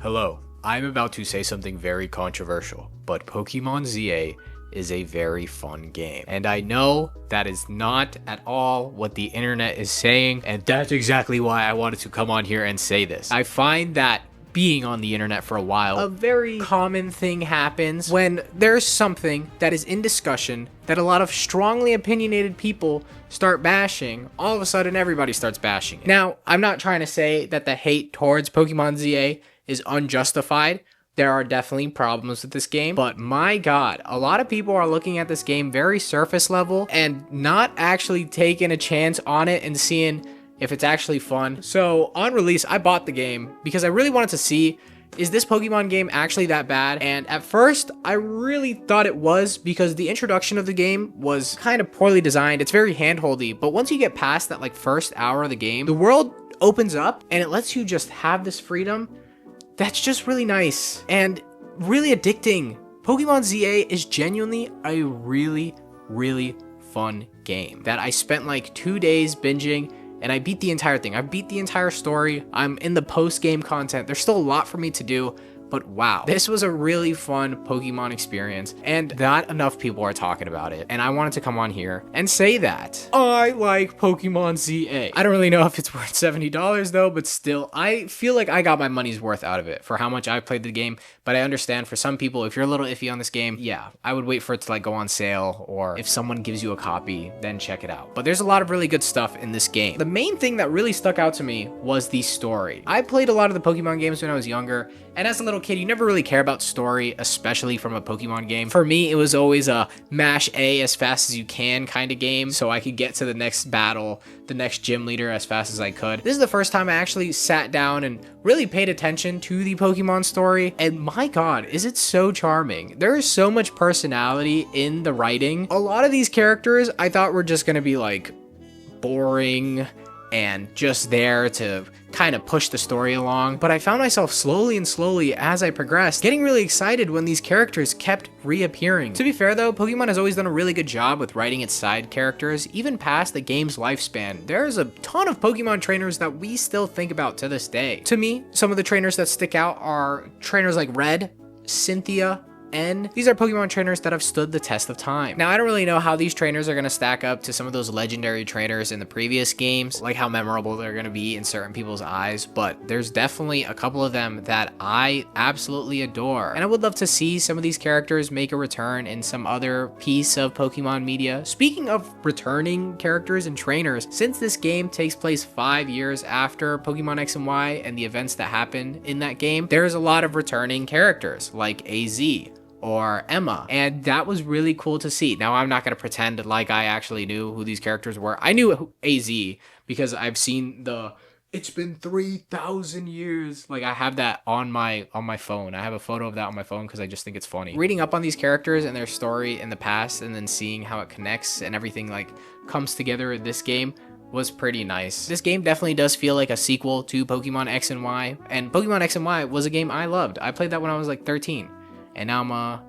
Hello, I'm about to say something very controversial, but Pokemon ZA is a very fun game. And I know that is not at all what the internet is saying, and that's exactly why I wanted to come on here and say this. I find that being on the internet for a while, a very common thing happens when there's something that is in discussion that a lot of strongly opinionated people start bashing. All of a sudden, everybody starts bashing it. Now, I'm not trying to say that the hate towards Pokemon ZA is unjustified. There are definitely problems with this game, but my god, a lot of people are looking at this game very surface level and not actually taking a chance on it and seeing if it's actually fun. So on release, I bought the game because I really wanted to see, is this Pokemon game actually that bad? And at first, I really thought it was because the introduction of the game was kind of poorly designed. It's very handholdy, but once you get past that first hour of the game, the world opens up and it lets you just have this freedom. That's just really nice and really addicting. Pokemon ZA is genuinely a really, really fun game that I spent 2 days binging, and I beat the entire thing. I beat the entire story. I'm in the post-game content. There's still a lot for me to do, but wow, this was a really fun Pokemon experience, and not enough people are talking about it. And I wanted to come on here and say that I like Pokemon ZA. I don't really know if it's worth $70 though, but still, I feel like I got my money's worth out of it for how much I played the game. But I understand for some people, if you're a little iffy on this game, yeah, I would wait for it to go on sale, or if someone gives you a copy, then check it out. But there's a lot of really good stuff in this game. The main thing that really stuck out to me was the story. I played a lot of the Pokemon games when I was younger, and as a little kid, you never really care about story, especially from a Pokemon game. For me, it was always a mash A as fast as you can kind of game, so I could get to the next battle, the next gym leader as fast as I could. This is the first time I actually sat down and really paid attention to the Pokemon story, and my god, is it so charming. There is so much personality in the writing. A lot of these characters I thought were just gonna be boring and just there to kind of push the story along, but I found myself slowly as I progressed getting really excited when these characters kept reappearing. To be fair though, Pokemon has always done a really good job with writing its side characters, even past the game's lifespan. There's a ton of Pokemon trainers that we still think about to this day. To me, some of the trainers that stick out are trainers like Red, Cynthia, and these are Pokemon trainers that have stood the test of time. Now, I don't really know how these trainers are going to stack up to some of those legendary trainers in the previous games, like how memorable they're going to be in certain people's eyes, but there's definitely a couple of them that I absolutely adore. And I would love to see some of these characters make a return in some other piece of Pokemon media. Speaking of returning characters and trainers, since this game takes place 5 years after Pokemon X and Y and the events that happened in that game, there's a lot of returning characters like AZ or Emma, and that was really cool to see. Now, I'm not going to pretend like I actually knew who these characters were. I knew AZ because I've seen it's been 3,000 years. I have that on my phone. I have a photo of that on my phone because I just think it's funny. Reading up on these characters and their story in the past, and then seeing how it connects and everything comes together in this game was pretty nice. This game definitely does feel like a sequel to Pokemon X and Y, and Pokemon X and Y was a game I loved. I played that when I was 13. And now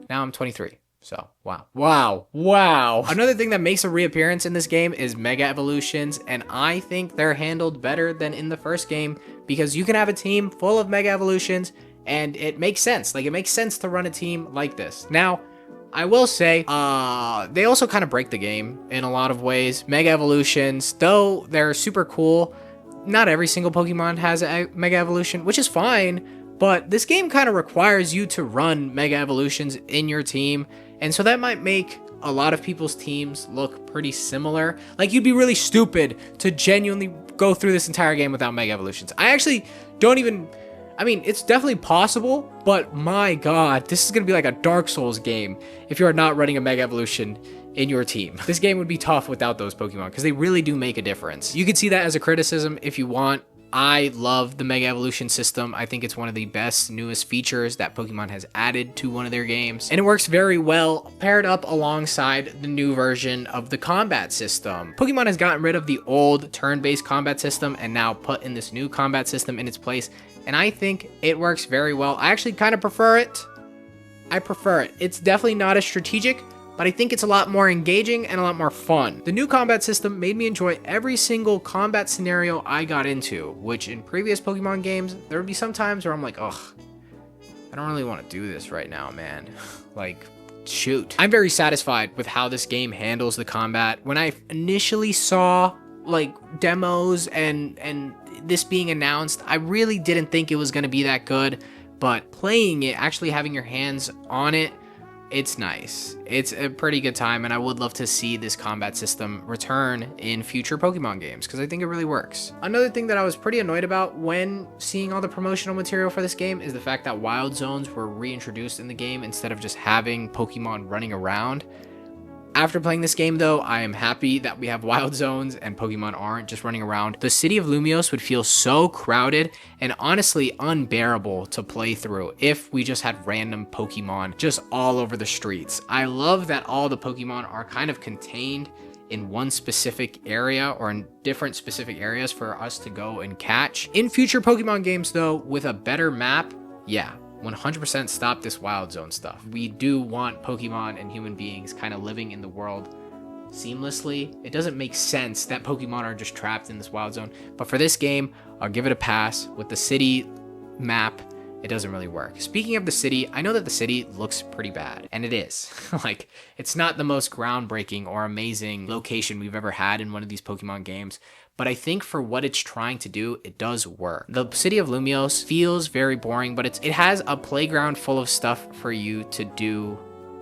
I'm 23. So, wow. Another thing that makes a reappearance in this game is Mega Evolutions, and I think they're handled better than in the first game because you can have a team full of Mega Evolutions, and it makes sense. It makes sense to run a team like this. Now, I will say, they also kind of break the game in a lot of ways. Mega Evolutions, though they're super cool, not every single Pokemon has a Mega Evolution, which is fine. But this game kind of requires you to run Mega Evolutions in your team, and so that might make a lot of people's teams look pretty similar. You'd be really stupid to genuinely go through this entire game without Mega Evolutions. I actually don't even... it's definitely possible, but my god, this is going to be like a Dark Souls game if you're not running a Mega Evolution in your team. This game would be tough without those Pokemon, because they really do make a difference. You can see that as a criticism if you want. I love the Mega Evolution system. I think it's one of the best, newest features that Pokemon has added to one of their games. And it works very well paired up alongside the new version of the combat system. Pokemon has gotten rid of the old turn-based combat system and now put in this new combat system in its place. And I think it works very well. I actually kind of prefer it. I prefer it. It's definitely not as strategic, but I think it's a lot more engaging and a lot more fun. The new combat system made me enjoy every single combat scenario I got into, which in previous Pokemon games, there would be some times where I'm like, ugh, I don't really want to do this right now, man. Like, shoot. I'm very satisfied with how this game handles the combat. When I initially saw like demos and this being announced, I really didn't think it was going to be that good, but playing it, actually having your hands on it, it's nice. It's a pretty good time, and I would love to see this combat system return in future Pokemon games because I think it really works. Another thing that I was pretty annoyed about when seeing all the promotional material for this game is the fact that Wild Zones were reintroduced in the game instead of just having Pokemon running around. After playing this game, though, I am happy that we have Wild Zones and Pokemon aren't just running around. The city of Lumiose would feel so crowded and honestly unbearable to play through if we just had random Pokemon just all over the streets. I love that all the Pokemon are kind of contained in one specific area or in different specific areas for us to go and catch. In future Pokemon games, though, with a better map, yeah, 100% stop this Wild Zone stuff. We do want Pokemon and human beings kind of living in the world seamlessly. It doesn't make sense that Pokemon are just trapped in this Wild Zone, but for this game, I'll give it a pass. With the city map, it doesn't really work. Speaking of the city, I know that the city looks pretty bad, and it is. Like, it's not the most groundbreaking or amazing location we've ever had in one of these Pokemon games, but I think for what it's trying to do, it does work. The city of Lumiose feels very boring, but it has a playground full of stuff for you to do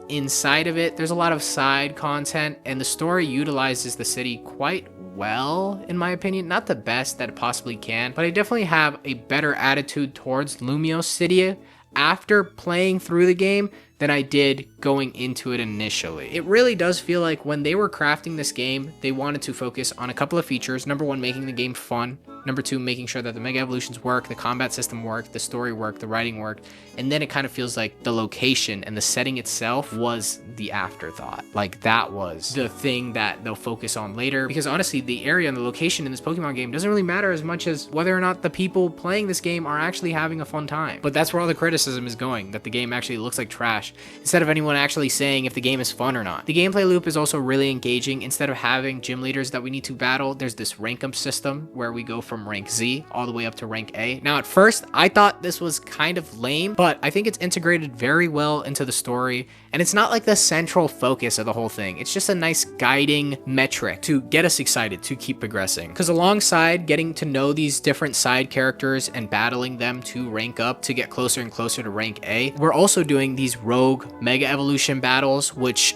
inside of it. There's a lot of side content, and the story utilizes the city quite well, in my opinion. Not the best that it possibly can, but I definitely have a better attitude towards Lumiose City after playing through the game than I did going into it initially. It really does feel like when they were crafting this game, they wanted to focus on a couple of features. Number one, making the game fun. Number two, making sure that the Mega Evolutions work, the combat system worked, the story worked, the writing worked. And then it kind of feels like the location and the setting itself was the afterthought. Like, that was the thing that they'll focus on later. Because honestly, the area and the location in this Pokemon game doesn't really matter as much as whether or not the people playing this game are actually having a fun time. But that's where all the criticism is going, that the game actually looks like trash, instead of anyone actually saying if the game is fun or not. The gameplay loop is also really engaging. Instead of having gym leaders that we need to battle, there's this rank up system where we go from rank Z all the way up to rank A. Now, at first, I thought this was kind of lame, but I think it's integrated very well into the story, and it's not like the central focus of the whole thing. It's just a nice guiding metric to get us excited to keep progressing. Because alongside getting to know these different side characters and battling them to rank up to get closer and closer to rank A, we're also doing these rogue Mega Evolution battles, which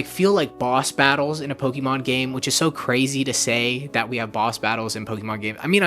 feel like boss battles in a Pokemon game, which is so crazy to say that we have boss battles in Pokemon games. I mean,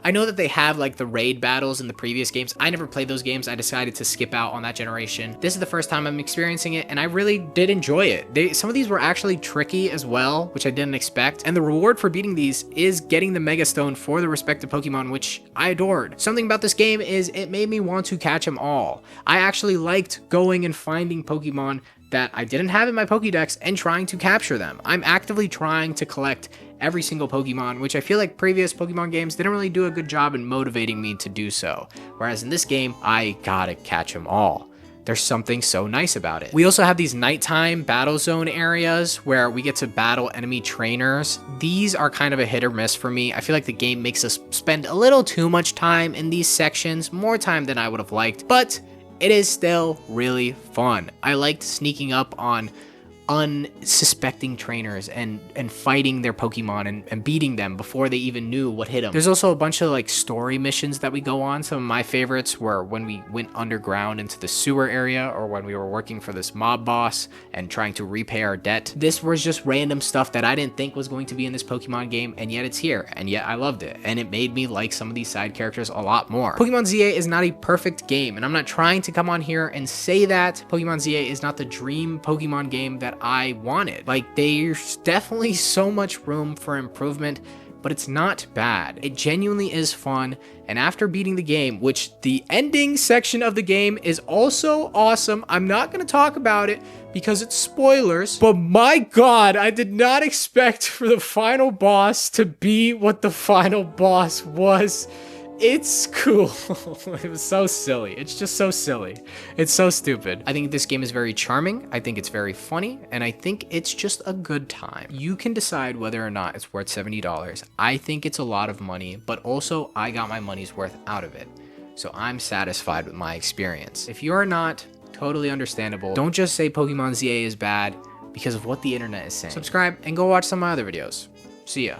I know that they have like the raid battles in the previous games. I never played those games. I decided to skip out on that generation. This is the first time I'm experiencing it, and I really did enjoy it. Some of these were actually tricky as well, which I didn't expect. And the reward for beating these is getting the Mega Stone for the respective Pokemon, which I adored. Something about this game is it made me want to catch them all. I actually liked going and finding Pokemon that I didn't have in my Pokédex and trying to capture them. I'm actively trying to collect every single Pokemon, which I feel like previous Pokemon games didn't really do a good job in motivating me to do so. Whereas in this game, I gotta catch them all. There's something so nice about it. We also have these nighttime battle zone areas where we get to battle enemy trainers. These are kind of a hit or miss for me. I feel like the game makes us spend a little too much time in these sections, more time than I would have liked, but it is still really fun. I liked sneaking up on unsuspecting trainers and fighting their Pokemon and beating them before they even knew what hit them. There's also a bunch of like story missions that we go on. Some of my favorites were when we went underground into the sewer area, or when we were working for this mob boss and trying to repay our debt. This was just random stuff that I didn't think was going to be in this Pokemon game, and yet it's here, and yet I loved it, and it made me like some of these side characters a lot more. Pokemon ZA is not a perfect game, and I'm not trying to come on here and say that Pokemon ZA is not the dream Pokemon game that I wanted. Like, there's definitely so much room for improvement, but it's not bad. It genuinely is fun, and after beating the game, which the ending section of the game is also awesome, I'm not going to talk about it because it's spoilers, but my god, I did not expect for the final boss to be what the final boss was. It's cool. It was so silly. It's just so silly. It's so stupid. I think this game is very charming. I think it's very funny. And I think it's just a good time. You can decide whether or not it's worth $70. I think it's a lot of money, but also I got my money's worth out of it. So I'm satisfied with my experience. If you're not, totally understandable. Don't just say Pokemon ZA is bad because of what the internet is saying. Subscribe and go watch some of my other videos. See ya.